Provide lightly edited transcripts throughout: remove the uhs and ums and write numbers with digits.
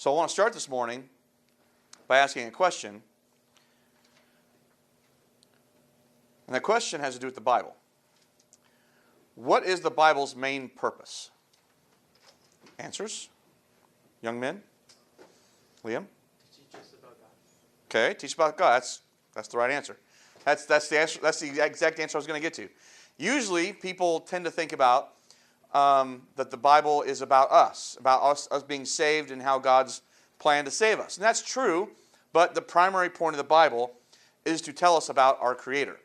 So I want to start this morning by asking a question. And that question has to do with the Bible. What is the Bible's main purpose? Answers? Young men? Liam? To teach us about God. Okay, teach about God. That's the right answer. That's the answer. That's the exact answer I was going to get to. Usually, people tend to think about that the Bible is about us being saved and how God's planned to save us. And that's true, but the primary point of the Bible is to tell us about our Creator.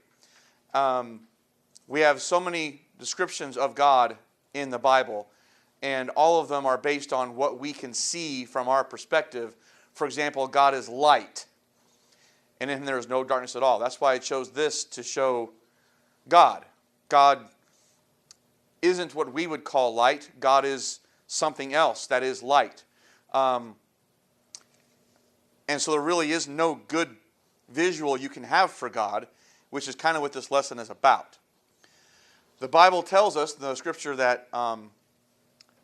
We have so many descriptions of God in the Bible, and all of them are based on what we can see from our perspective. For example, God is light, and in Him there is no darkness at all. That's why I chose this to show God. God isn't what we would call light. God is something else that is light. And so there really is no good visual you can have for God, which is kind of what this lesson is about. The Bible tells us, the scripture that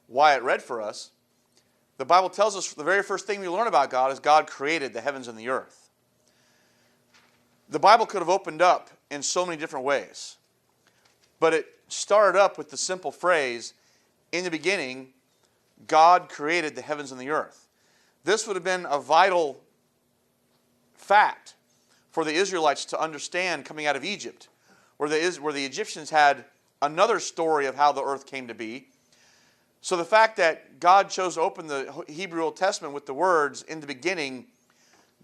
Wyatt read for us, the Bible tells us the very first thing we learn about God is God created the heavens and the earth. The Bible could have opened up in so many different ways, but it started up with the simple phrase, in the beginning, God created the heavens and the earth. This would have been a vital fact for the Israelites to understand coming out of Egypt, where the Egyptians had another story of how the earth came to be. So the fact that God chose to open the Hebrew Old Testament with the words, in the beginning,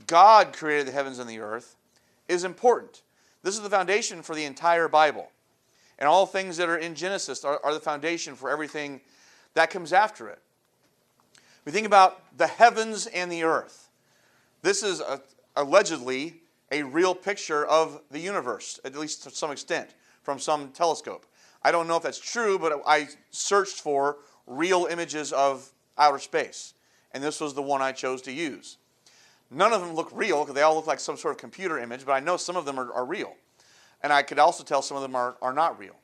God created the heavens and the earth, is important. This is the foundation for the entire Bible. And all things that are in Genesis are the foundation for everything that comes after it. We think about the heavens and the earth. This is allegedly a real picture of the universe, at least to some extent, from some telescope. I don't know if that's true, but I searched for real images of outer space. And this was the one I chose to use. None of them look real, because they all look like some sort of computer image, but I know some of them are real. And I could also tell some of them are not real.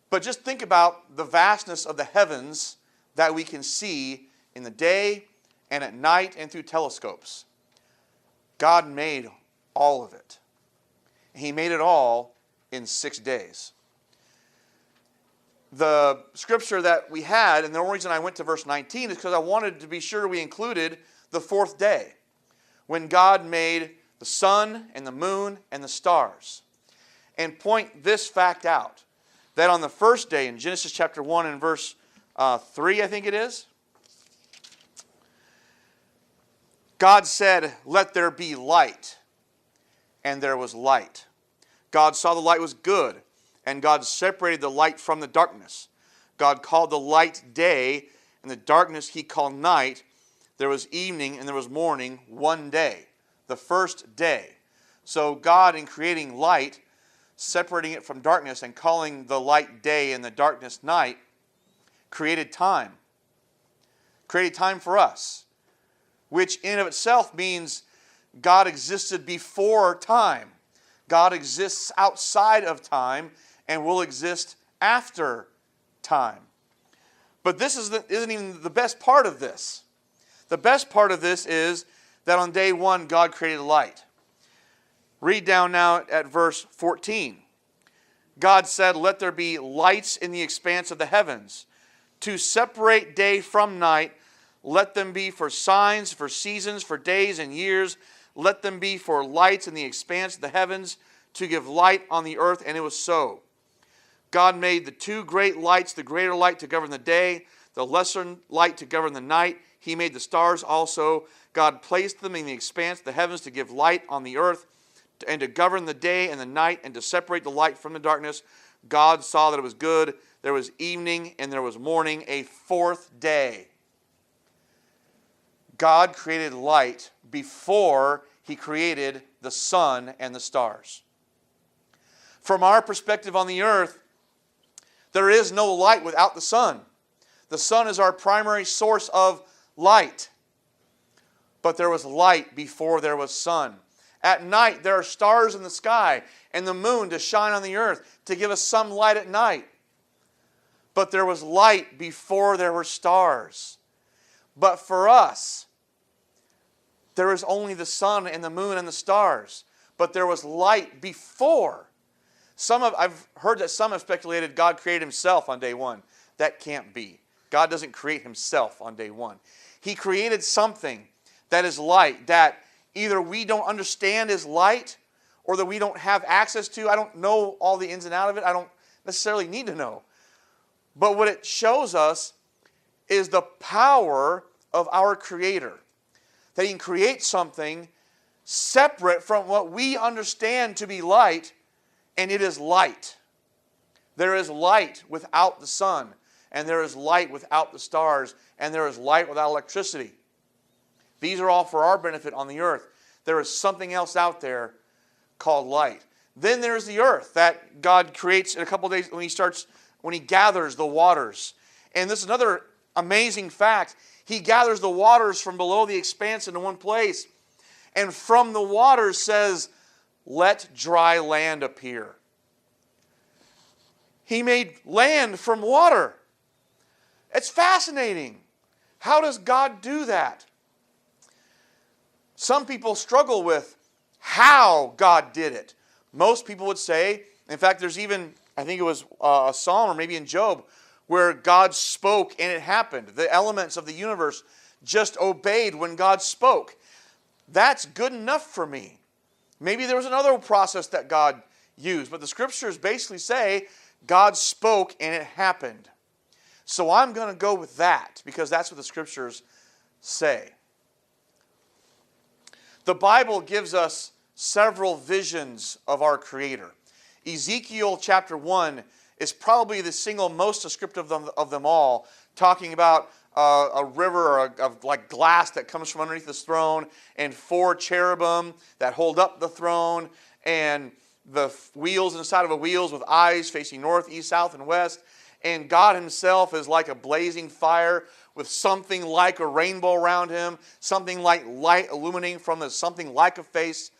But just think about the vastness of the heavens that we can see in the day and at night and through telescopes. God made all of it. He made it all in 6 days. The scripture that we had, and the only reason I went to verse 19 is because I wanted to be sure we included the fourth day, when God made the sun and the moon and the stars. And point this fact out, that on the first day, in Genesis chapter 1 and verse 3, I think it is, God said, "Let there be light," and there was light. God saw the light was good, and God separated the light from the darkness. God called the light day, and the darkness He called night. There was evening and there was morning, one day, the first day. So God, in creating light, separating it from darkness and calling the light day and the darkness night, created time. Created time for us, which in and of itself means God existed before time. God exists outside of time and will exist after time. But this isn't even the best part of this. The best part of this is that on day one, God created light. Read down now at verse 14. God said, "Let there be lights in the expanse of the heavens, to separate day from night. Let them be for signs, for seasons, for days and years. Let them be for lights in the expanse of the heavens, to give light on the earth." And it was so. God made the two great lights, the greater light to govern the day, the lesser light to govern the night. He made the stars also. God placed them in the expanse of the heavens to give light on the earth, and to govern the day and the night, and to separate the light from the darkness. God saw that it was good. There was evening and there was morning, a fourth day. God created light before He created the sun and the stars. From our perspective on the earth, there is no light without the sun. The sun is our primary source of light. But there was light before there was sun. At night, there are stars in the sky and the moon to shine on the earth to give us some light at night. But there was light before there were stars. But for us, there is only the sun and the moon and the stars, but there was light before. I've heard that some have speculated God created himself on day one. That can't be. God doesn't create himself on day one. He created something that is light, that either we don't understand is light or that we don't have access to. I don't know all the ins and outs of it. I don't necessarily need to know. But what it shows us is the power of our Creator. That He can create something separate from what we understand to be light, and it is light. There is light without the sun, and there is light without the stars, and there is light without electricity. These are all for our benefit on the earth. There is something else out there called light. Then there's the earth that God creates in a couple of days when He gathers the waters. And this is another amazing fact. He gathers the waters from below the expanse into one place. And from the waters says, let dry land appear. He made land from water. It's fascinating. How does God do that? Some people struggle with how God did it. Most people would say, in fact, there's even, I think it was a psalm or maybe in Job, where God spoke and it happened. The elements of the universe just obeyed when God spoke. That's good enough for me. Maybe there was another process that God used, but the scriptures basically say God spoke and it happened. So I'm going to go with that because that's what the scriptures say. The Bible gives us several visions of our Creator. Ezekiel chapter 1 is probably the single most descriptive of them all, talking about a river of like glass that comes from underneath His throne, and 4 cherubim that hold up the throne, and the wheels inside of the wheels with eyes facing north, east, south, and west. And God Himself is like a blazing fire with something like a rainbow around Him, something like light illuminating from something like a face.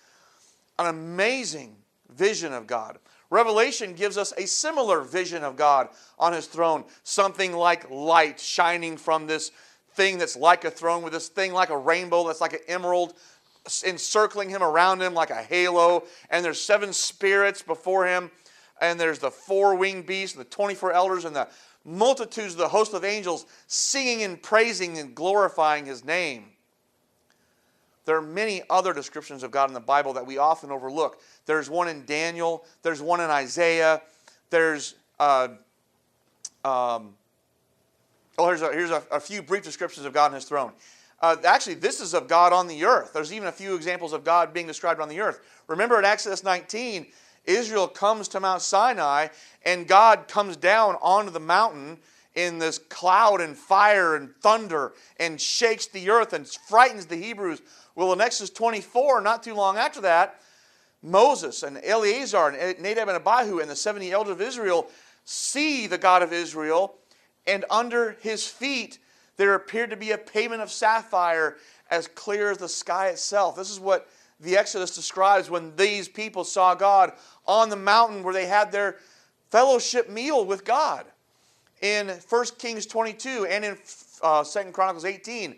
An amazing vision of God. Revelation gives us a similar vision of God on His throne. Something like light shining from this thing that's like a throne, with this thing like a rainbow that's like an emerald encircling Him, around Him like a halo. And there's 7 spirits before Him. And there's the 4-winged beasts, and the 24 elders, and the multitudes of the host of angels singing and praising and glorifying His name. There are many other descriptions of God in the Bible that we often overlook. There's one in Daniel. There's one in Isaiah. Here's a few brief descriptions of God and His throne. Actually, this is of God on the earth. There's even a few examples of God being described on the earth. Remember in Exodus 19, Israel comes to Mount Sinai, and God comes down onto the mountain in this cloud and fire and thunder and shakes the earth and frightens the Hebrews. Well, in Exodus 24, not too long after that, Moses and Eleazar and Nadab and Abihu and the 70 elders of Israel see the God of Israel, and under His feet there appeared to be a pavement of sapphire as clear as the sky itself. This is what the Exodus describes when these people saw God on the mountain where they had their fellowship meal with God. In 1 Kings 22 and in 2 Chronicles 18,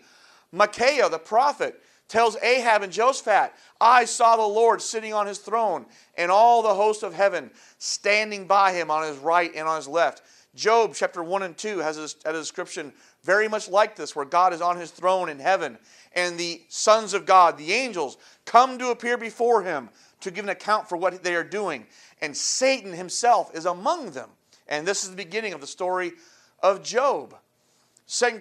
Micaiah the prophet tells Ahab and Jehoshaphat, I saw the Lord sitting on His throne, and all the hosts of heaven standing by Him on His right and on His left. Job chapter 1 and 2 has a description very much like this, where God is on His throne in heaven, and the sons of God, the angels, come to appear before Him to give an account for what they are doing. And Satan himself is among them. And this is the beginning of the story of Job. 2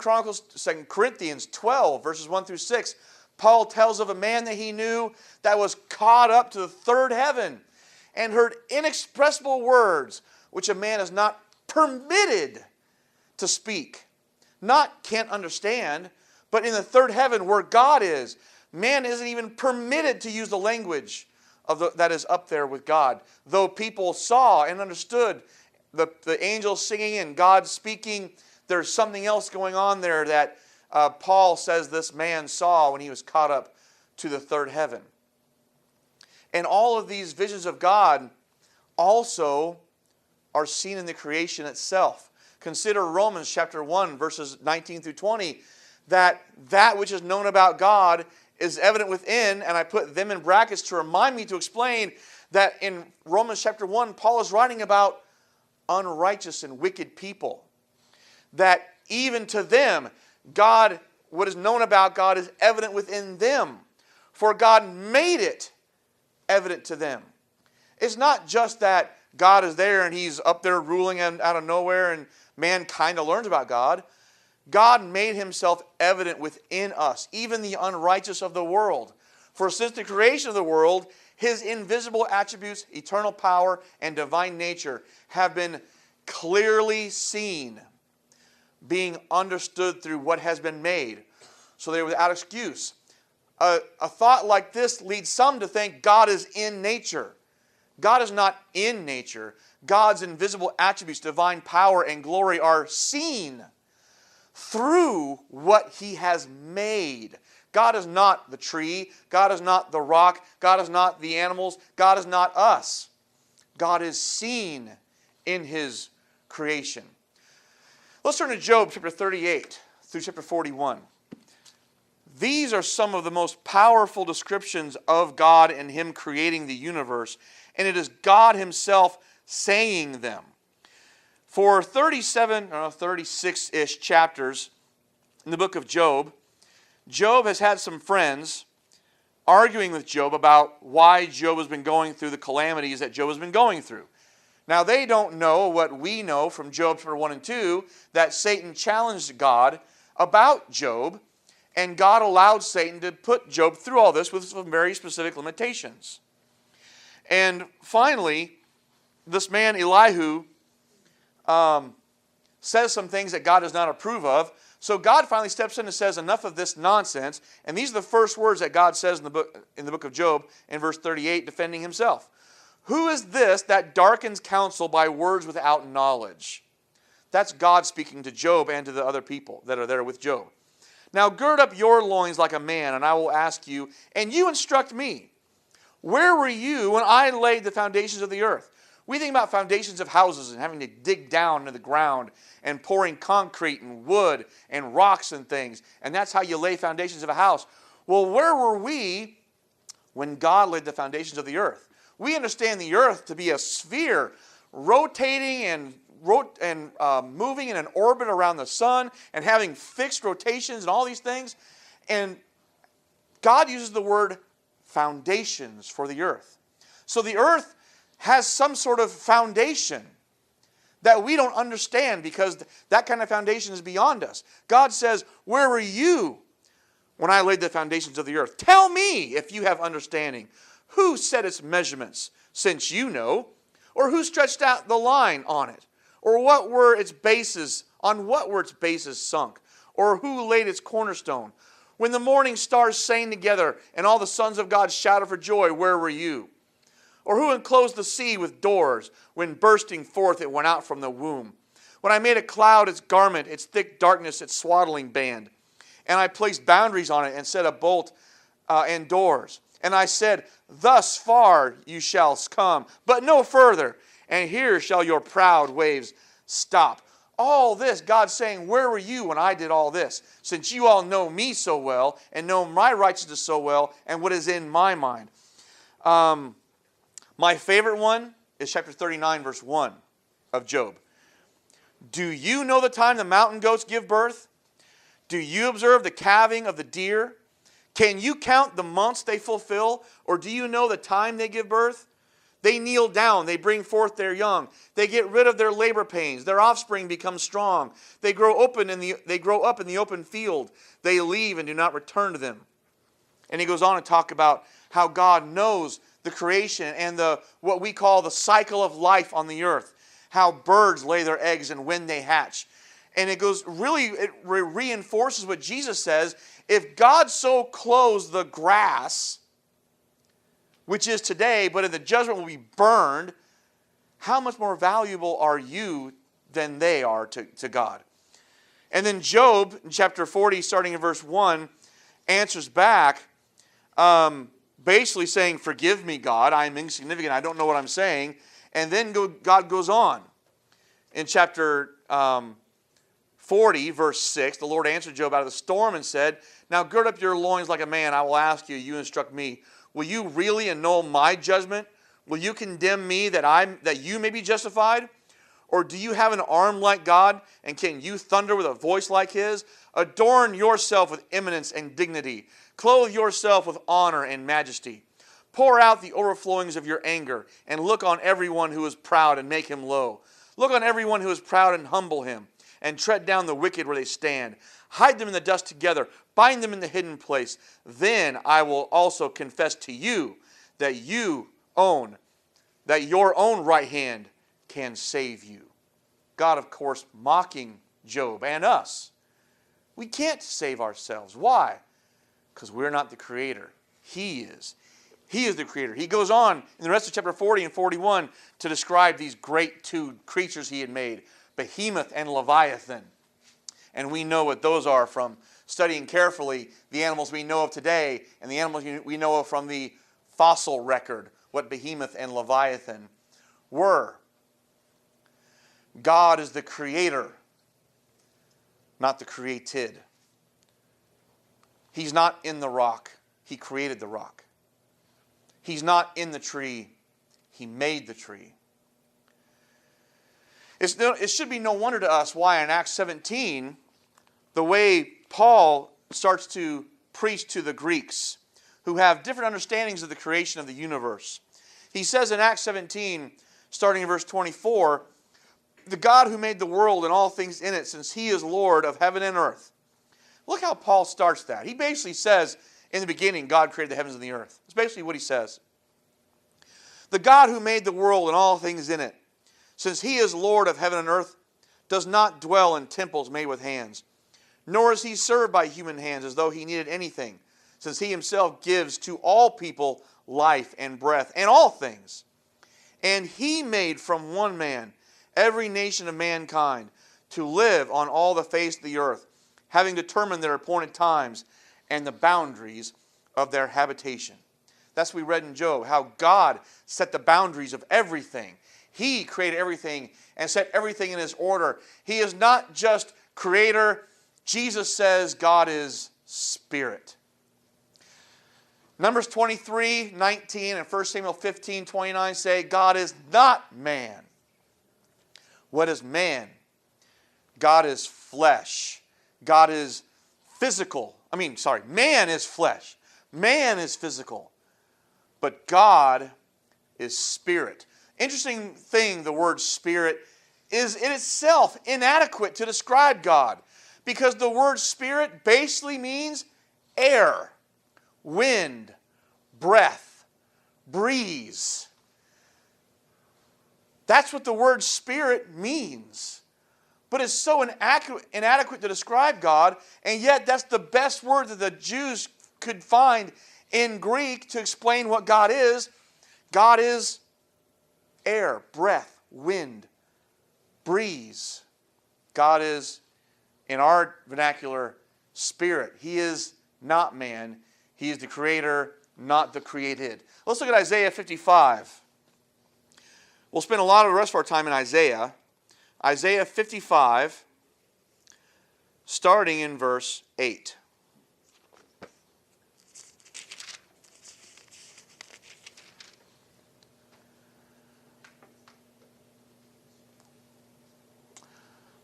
Corinthians 12, verses 1 through 6, Paul tells of a man that he knew that was caught up to the 3rd heaven and heard inexpressible words which a man is not permitted to speak. Not can't understand, but in the 3rd heaven where God is, man isn't even permitted to use the language that is up there with God. Though people saw and understood the angels singing and God speaking, there's something else going on there that Paul says this man saw when he was caught up to the 3rd heaven. And all of these visions of God also are seen in the creation itself. Consider Romans chapter 1, verses 19 through 20, that which is known about God is evident within, and I put them in brackets to remind me to explain that in Romans chapter 1, Paul is writing about unrighteous and wicked people. That even to them, God, what is known about God is evident within them. For God made it evident to them. It's not just that God is there and He's up there ruling out of nowhere and man kind of learns about God. God made Himself evident within us, even the unrighteous of the world. For since the creation of the world, His invisible attributes, eternal power, and divine nature have been clearly seen, being understood through what has been made, so they are without excuse. A thought like this leads some to think God is in nature. God is not in nature. God's invisible attributes, divine power, and glory are seen through what He has made. God is not the tree. God is not the rock. God is not the animals. God is not us. God is seen in His creation. Let's turn to Job chapter 38 through chapter 41. These are some of the most powerful descriptions of God and Him creating the universe, and it is God Himself saying them. For 36-ish chapters in the book of Job, Job has had some friends arguing with Job about why Job has been going through the calamities that Job has been going through. Now, they don't know what we know from Job chapter 1 and 2, that Satan challenged God about Job, and God allowed Satan to put Job through all this with some very specific limitations. And finally, this man Elihu says some things that God does not approve of. So God finally steps in and says, enough of this nonsense. And these are the first words that God says in the book of Job in verse 38, defending Himself. Who is this that darkens counsel by words without knowledge? That's God speaking to Job and to the other people that are there with Job. Now gird up your loins like a man, and I will ask you, and you instruct me. Where were you when I laid the foundations of the earth? We think about foundations of houses and having to dig down into the ground and pouring concrete and wood and rocks and things. And that's how you lay foundations of a house. Well, where were we when God laid the foundations of the earth? We understand the earth to be a sphere rotating and moving in an orbit around the sun and having fixed rotations and all these things. And God uses the word foundations for the earth. So the earth has some sort of foundation that we don't understand because that kind of foundation is beyond us. God says, where were you when I laid the foundations of the earth? Tell me if you have understanding. Who set its measurements, since you know? Or who stretched out the line on it? Or what were its bases, on what were its bases sunk? Or who laid its cornerstone? When the morning stars sang together and all the sons of God shouted for joy, where were you? Or who enclosed the sea with doors when bursting forth it went out from the womb? When I made a cloud its garment, its thick darkness its swaddling band. And I placed boundaries on it and set a bolt and doors. And I said, thus far you shall come, but no further. And here shall your proud waves stop. All this, God's saying, where were you when I did all this? Since you all know me so well and know my righteousness so well and what is in my mind. My favorite one is chapter 39, verse 1 of Job. Do you know the time the mountain goats give birth? Do you observe the calving of the deer? Can you count the months they fulfill? Or do you know the time they give birth? They kneel down, they bring forth their young. They get rid of their labor pains. Their offspring becomes strong. They grow up in the open field. They leave and do not return to them. And he goes on to talk about how God knows the creation and what we call the cycle of life on the earth. How birds lay their eggs and when they hatch. And it reinforces what Jesus says. If God so clothes the grass, which is today, but in the judgment will be burned, how much more valuable are you than they are to God? And then Job, in chapter 40, starting in verse 1, answers back, basically saying, forgive me, God, I am insignificant, I don't know what I'm saying. And then God goes on in chapter 40, verse 6, the Lord answered Job out of the storm and said, now gird up your loins like a man. I will ask you, you instruct me. Will you really annul my judgment? Will you condemn me that you may be justified? Or do you have an arm like God, and can you thunder with a voice like his? Adorn yourself with eminence and dignity. Clothe yourself with honor and majesty. Pour out the overflowings of your anger, and look on everyone who is proud and make him low. Look on everyone who is proud and humble him, and tread down the wicked where they stand. Hide them in the dust together. Bind them in the hidden place. Then I will also confess to you that your own right hand can save you. God, of course, mocking Job and us. We can't save ourselves. Why? Because we're not the creator. He is. He is the creator. He goes on in the rest of chapter 40 and 41 to describe these great two creatures he had made, Behemoth and Leviathan. And we know what those are from studying carefully the animals we know of today and the animals we know of from the fossil record, what Behemoth and Leviathan were. God is the creator, not the created. He's not in the rock. He created the rock. He's not in the tree. He made the tree. It should be no wonder to us why in Acts 17, the way Paul starts to preach to the Greeks who have different understandings of the creation of the universe. He says in Acts 17, starting in verse 24, the God who made the world and all things in it, since he is Lord of heaven and earth. Look how Paul starts that. He basically says, in the beginning, God created the heavens and the earth. That's basically what he says. The God who made the world and all things in it, since he is Lord of heaven and earth, does not dwell in temples made with hands, nor is he served by human hands as though he needed anything, since he himself gives to all people life and breath and all things. And he made from one man every nation of mankind to live on all the face of the earth, having determined their appointed times and the boundaries of their habitation. That's what we read in Job, how God set the boundaries of everything. He created everything and set everything in his order. He is not just creator. Jesus says God is spirit. Numbers 23:19 and 1 Samuel 15:29 say God is not man. What is man? God is flesh. God is physical. Man is flesh. Man is physical. But God is spirit. Interesting thing, the word spirit is in itself inadequate to describe God, because the word spirit basically means air, wind, breath, breeze. That's what the word spirit means. But it's so inadequate to describe God, and yet that's the best word that the Jews could find in Greek to explain what God is. God is air, breath, wind, breeze. God is, in our vernacular, spirit. He is not man. He is the creator, not the created. Let's look at Isaiah 55. We'll spend a lot of the rest of our time in Isaiah. Isaiah 55, starting in verse 8.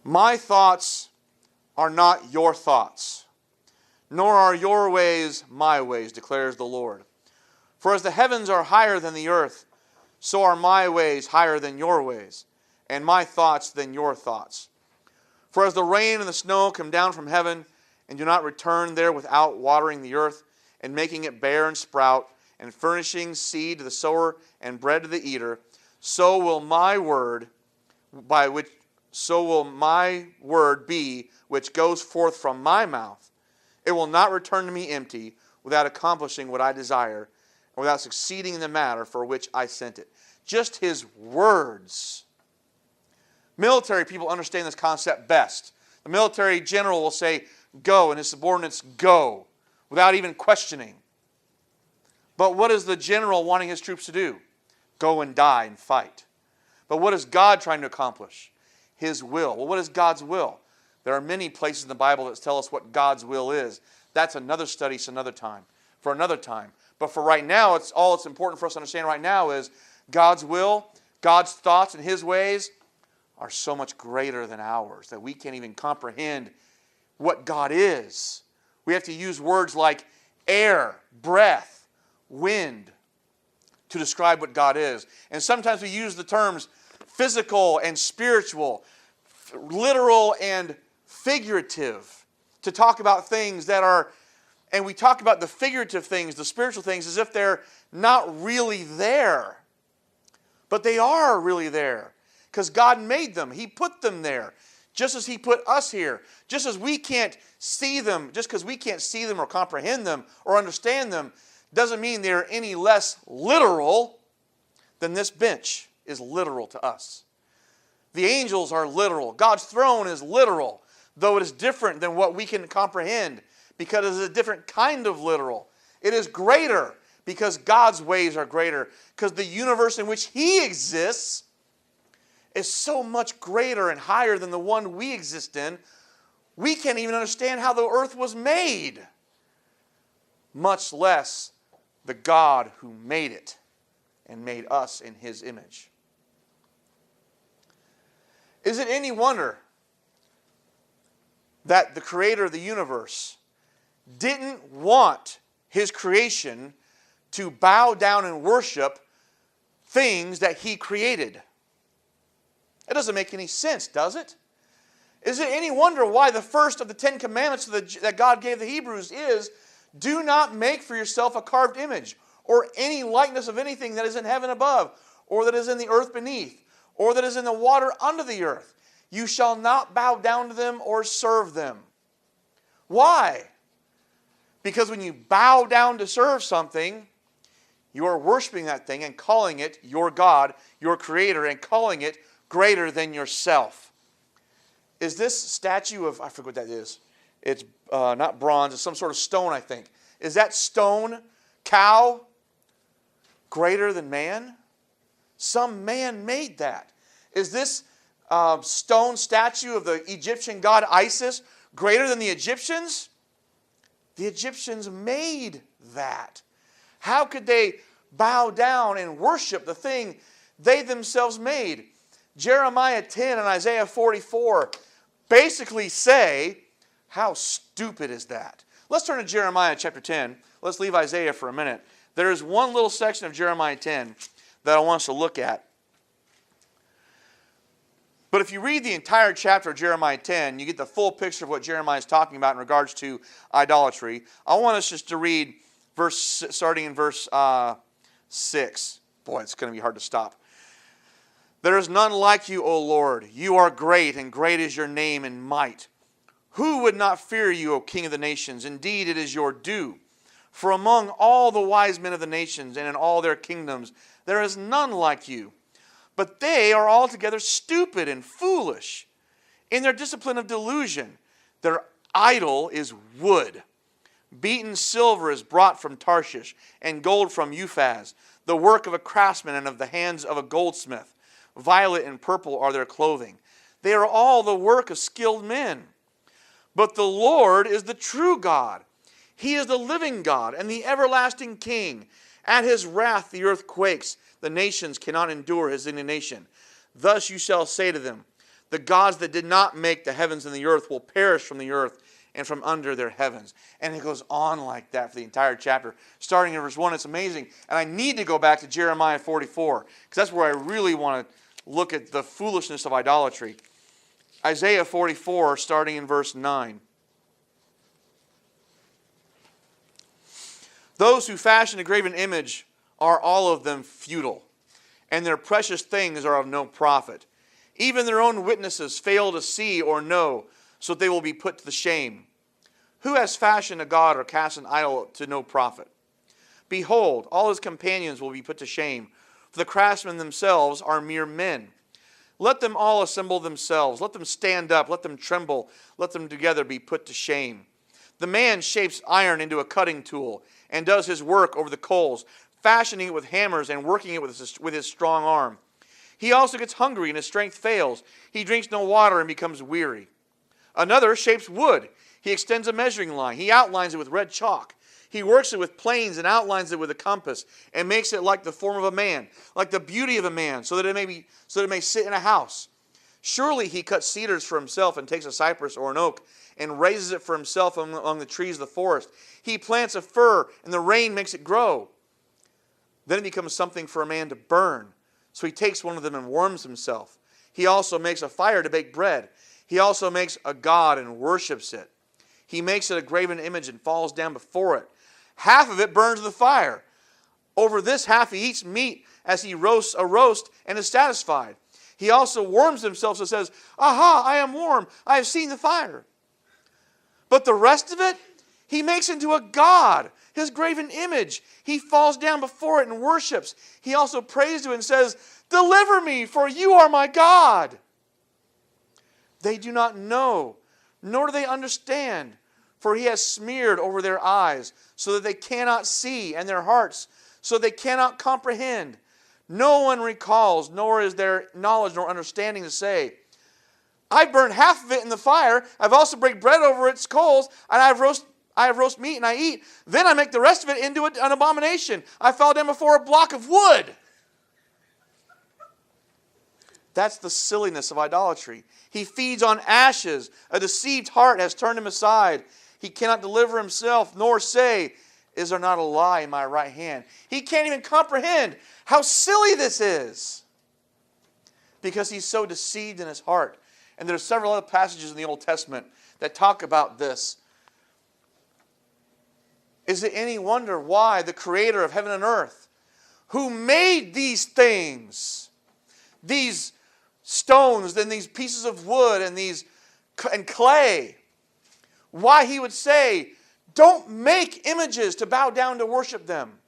My thoughts are not your thoughts, nor are your ways my ways, declares the Lord. For as the heavens are higher than the earth, so are my ways higher than your ways, and my thoughts than your thoughts. For as the rain and the snow come down from heaven, and do not return there without watering the earth, and making it bear and sprout, and furnishing seed to the sower and bread to the eater, so will my word be which goes forth from my mouth. It will not return to me empty, without accomplishing what I desire, and without succeeding in the matter for which I sent it. Just his words. Military people understand this concept best. The military general will say, go, and his subordinates go, without even questioning. But what is the general wanting his troops to do? Go and die and fight. But what is God trying to accomplish? His will. Well, what is God's will? There are many places in the Bible that tell us what God's will is. That's another study, it's another time, for another time. But for right now, it's important for us to understand right now is God's will, God's thoughts and His ways are so much greater than ours that we can't even comprehend what God is. We have to use words like air, breath, wind to describe what God is. And sometimes we use the terms physical and spiritual, literal and figurative to talk about things that are, and we talk about the figurative things, the spiritual things, as if they're not really there. But they are really there because God made them. He put them there. Just as He put us here. Just as we can't see them, just because we can't see them or comprehend them or understand them, doesn't mean they're any less literal than this bench is literal to us. The angels are literal. God's throne is literal, though it is different than what we can comprehend because it is a different kind of literal. It is greater because God's ways are greater, because the universe in which He exists is so much greater and higher than the one we exist in. We can't even understand how the earth was made, much less the God who made it and made us in His image. Is it any wonder that the Creator of the universe didn't want His creation to bow down and worship things that He created? It doesn't make any sense, does it? Is it any wonder why the first of the 10 commandments that God gave the Hebrews is, do not make for yourself a carved image or any likeness of anything that is in heaven above, or that is in the earth beneath, or that is in the water under the earth. You shall not bow down to them or serve them. Why? Because when you bow down to serve something, you are worshiping that thing and calling it your God, your Creator, and calling it greater than yourself. Is this statue of, I forget what that is. It's not bronze, it's some sort of stone, I think. Is that stone, cow, greater than man? Some man made that. Is this stone statue of the Egyptian god Isis greater than the Egyptians? The Egyptians made that. How could they bow down and worship the thing they themselves made? Jeremiah 10 and Isaiah 44 basically say, how stupid is that? Let's turn to Jeremiah chapter 10. Let's leave Isaiah for a minute. There is one little section of Jeremiah 10 that I want us to look at. But if you read the entire chapter of Jeremiah 10, you get the full picture of what Jeremiah is talking about in regards to idolatry. I want us just to read starting in verse 6. Boy, it's going to be hard to stop. There is none like you, O Lord. You are great, and great is your name in might. Who would not fear you, O King of the nations? Indeed, it is your due. For among all the wise men of the nations and in all their kingdoms, there is none like you. But they are altogether stupid and foolish. In their discipline of delusion, their idol is wood. Beaten silver is brought from Tarshish, and gold from Uphaz, the work of a craftsman and of the hands of a goldsmith. Violet and purple are their clothing. They are all the work of skilled men. But the Lord is the true God. He is the living God and the everlasting King. At His wrath the earth quakes. The nations cannot endure His indignation. Thus you shall say to them, the gods that did not make the heavens and the earth will perish from the earth and from under their heavens. And it goes on like that for the entire chapter. Starting in verse 1, it's amazing. And I need to go back to Jeremiah 44, because that's where I really want to look at the foolishness of idolatry. Isaiah 44, starting in verse 9. Those who fashion a graven image are all of them futile, and their precious things are of no profit. Even their own witnesses fail to see or know, so that they will be put to the shame. Who has fashioned a god or cast an idol to no profit? Behold, all his companions will be put to shame, for the craftsmen themselves are mere men. Let them all assemble themselves. Let them stand up. Let them tremble. Let them together be put to shame. The man shapes iron into a cutting tool and does his work over the coals, fashioning it with hammers and working it with his strong arm. He also gets hungry and his strength fails. He drinks no water and becomes weary. Another shapes wood. He extends a measuring line. He outlines it with red chalk. He works it with planes and outlines it with a compass and makes it like the form of a man, like the beauty of a man, so that it may sit in a house. Surely he cuts cedars for himself and takes a cypress or an oak and raises it for himself among the trees of the forest. He plants a fir and the rain makes it grow. Then it becomes something for a man to burn. So he takes one of them and warms himself. He also makes a fire to bake bread. He also makes a god and worships it. He makes it a graven image and falls down before it. Half of it burns in the fire. Over this half he eats meat as he roasts a roast and is satisfied. He also warms himself, so says, "Aha, I am warm. I have seen the fire." But the rest of it, he makes into a god, his graven image. He falls down before it and worships. He also prays to it and says, "Deliver me, for you are my God." They do not know, nor do they understand, for he has smeared over their eyes, so that they cannot see, and their hearts, so they cannot comprehend. No one recalls, nor is there knowledge nor understanding to say, "I burned half of it in the fire. I've also baked bread over its coals, and I have roast meat and I eat. Then I make the rest of it into an abomination. I fell down before a block of wood." That's the silliness of idolatry. He feeds on ashes. A deceived heart has turned him aside. He cannot deliver himself, nor say, "Is there not a lie in my right hand?" He can't even comprehend how silly this is, because he's so deceived in his heart. And there are several other passages in the Old Testament that talk about this. Is it any wonder why the Creator of heaven and earth, who made these things, these stones and these pieces of wood and clay, why he would say, "Don't make images to bow down to worship them"?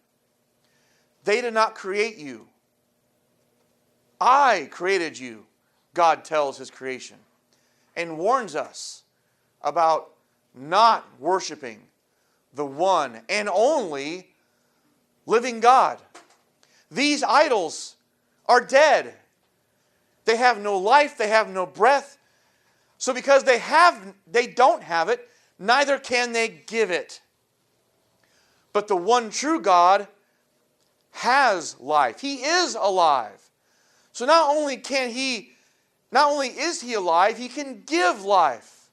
They did not create you. I created you, God tells his creation, and warns us about not worshiping the one and only living God. These idols are dead. They have no life, they have no breath. So because they don't have it, neither can they give it. But the one true God has life. He is alive. So not only is he alive, he can give life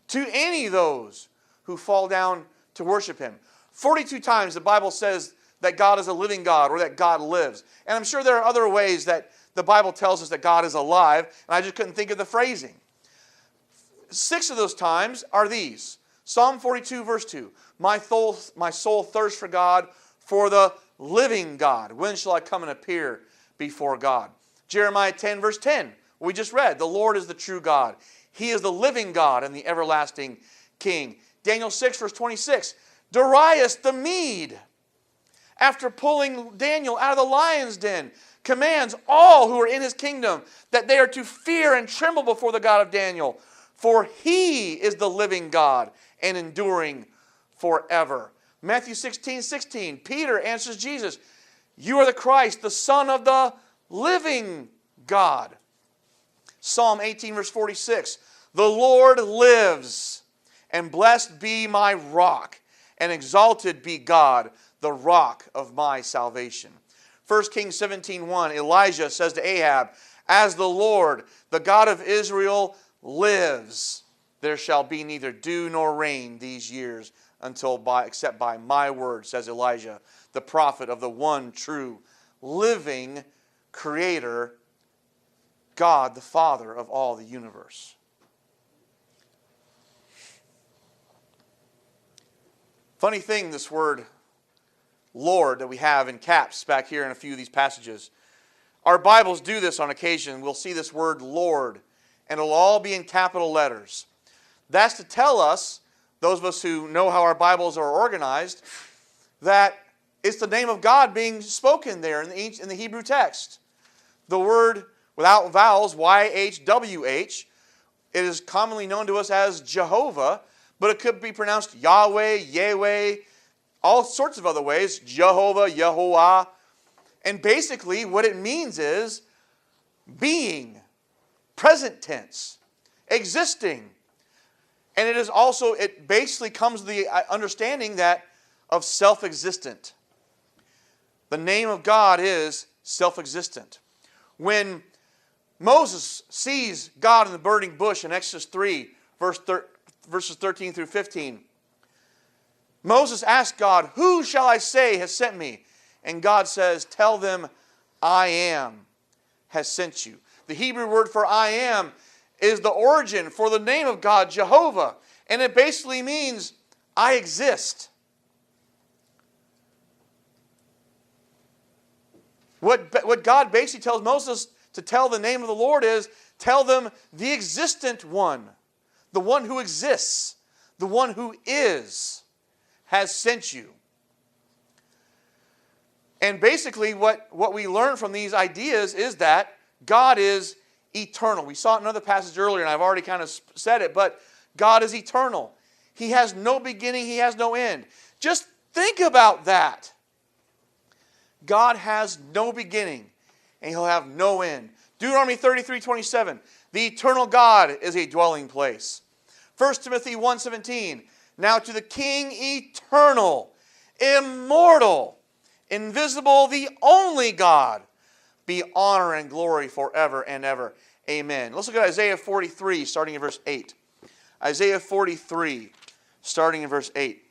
to any of those who fall down to worship him. 42 times the Bible says that God is a living God, or that God lives. And I'm sure there are other ways that the Bible tells us that God is alive, and I just couldn't think of the phrasing. 6 of those times are these. Psalm 42, verse 2. My soul thirsts for God, for the living God. When shall I come and appear before God? Jeremiah 10, verse 10. We just read, the Lord is the true God. He is the living God and the everlasting King. Daniel 6, verse 26. Darius the Mede, after pulling Daniel out of the lion's den, commands all who are in his kingdom that they are to fear and tremble before the God of Daniel, for he is the living God and enduring forever. Matthew 16, 16. Peter answers Jesus, "You are the Christ, the Son of the living God." Psalm 18, verse 46. The Lord lives, and blessed be my rock, and exalted be God, the rock of my salvation. 1 Kings 17:1, Elijah says to Ahab, "As the Lord, the God of Israel, lives, there shall be neither dew nor rain these years except by my word," says Elijah, the prophet of the one true, living Creator, God the Father of all the universe. Funny thing, this word Lord that we have in caps back here in a few of these passages. Our Bibles do this on occasion. We'll see this word Lord, and it'll all be in capital letters. That's to tell us, those of us who know how our Bibles are organized, that it's the name of God being spoken there in the Hebrew text. The word without vowels, YHWH, it is commonly known to us as Jehovah, but it could be pronounced Yahweh, Yahweh, all sorts of other ways, Jehovah, Yehovah. And basically what it means is being, present tense, existing, And it basically comes to the understanding that of self-existent. The name of God is self-existent. When Moses sees God in the burning bush in Exodus 3, verses 13 through 15, Moses asks God, "Who shall I say has sent me?" And God says, "Tell them, I am has sent you." The Hebrew word for I am is the origin for the name of God, Jehovah. And it basically means, I exist. What God basically tells Moses to tell the name of the Lord is, tell them the existent one, the one who exists, the one who is, has sent you. And basically what we learn from these ideas is that God is eternal. We saw it in another passage earlier, and I've already kind of said it, but God is eternal. He has no beginning, He has no end. Just think about that. God has no beginning, and He'll have no end. Deuteronomy 33:27, the eternal God is a dwelling place. 1 Timothy 1:17, now to the King eternal, immortal, invisible, the only God, be honor and glory forever and ever. Amen. Let's look at Isaiah 43, starting in verse 8. Isaiah 43, starting in verse 8.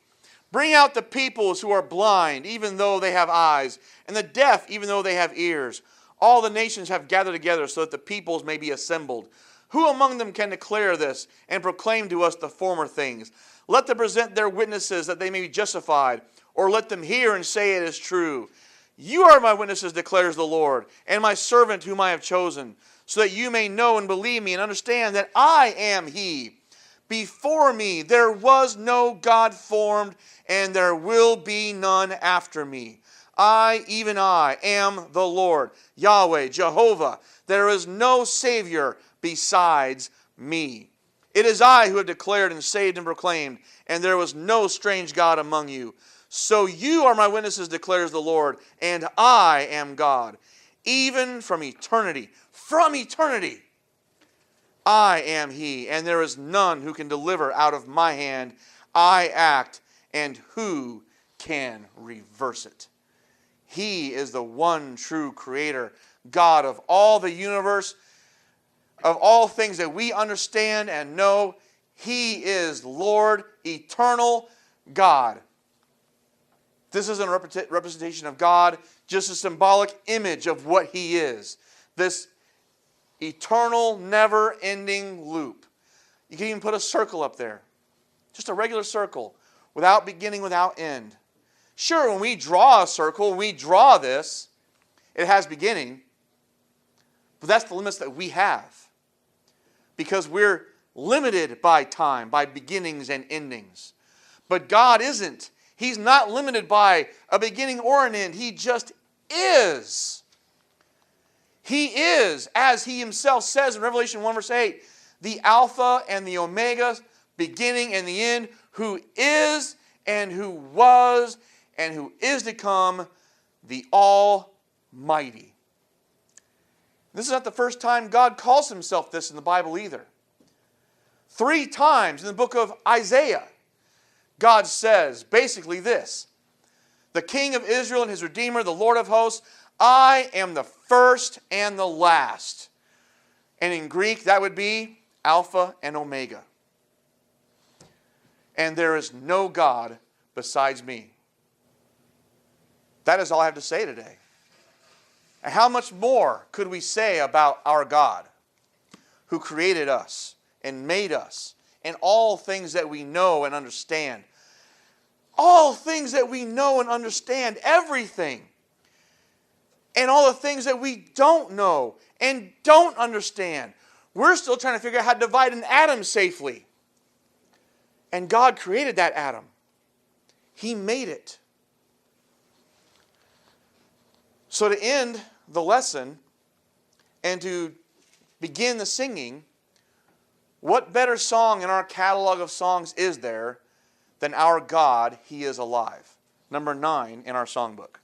Bring out the peoples who are blind, even though they have eyes, and the deaf, even though they have ears. All the nations have gathered together so that the peoples may be assembled. Who among them can declare this and proclaim to us the former things? Let them present their witnesses that they may be justified, or let them hear and say it is true. You are my witnesses, declares the Lord, and my servant whom I have chosen, so that you may know and believe me and understand that I am He. Before me there was no God formed, and there will be none after me. I, even I, am the Lord, Yahweh, Jehovah. There is no Savior besides me. It is I who have declared and saved and proclaimed, and there was no strange God among you. So you are my witnesses, declares the Lord, and I am God. Even from eternity, I am He, and there is none who can deliver out of my hand. I act, and who can reverse it? He is the one true Creator, God of all the universe, of all things that we understand and know. He is Lord, eternal God. This isn't a representation of God, just a symbolic image of what He is. This eternal, never-ending loop. You can even put a circle up there. Just a regular circle, without beginning, without end. Sure, when we draw a circle, when we draw this, it has beginning, but that's the limits that we have. Because we're limited by time, by beginnings and endings. But God isn't. He's not limited by a beginning or an end. He just is. He is, as He Himself says in Revelation 1 verse 8, the Alpha and the Omega, beginning and the end, who is and who was and who is to come, the Almighty. This is not the first time God calls Himself this in the Bible either. 3 times in the book of Isaiah, God says basically this: the King of Israel and His Redeemer, the Lord of hosts, I am the first and the last. And in Greek, that would be Alpha and Omega. And there is no God besides me. That is all I have to say today. And how much more could we say about our God, who created us and made us, and all things that we know and understand? All things that we know and understand, everything. And all the things that we don't know and don't understand. We're still trying to figure out how to divide an atom safely. And God created that atom. He made it. So to end the lesson and to begin the singing, what better song in our catalog of songs is there than Our God, He is Alive? Number 9 in our songbook.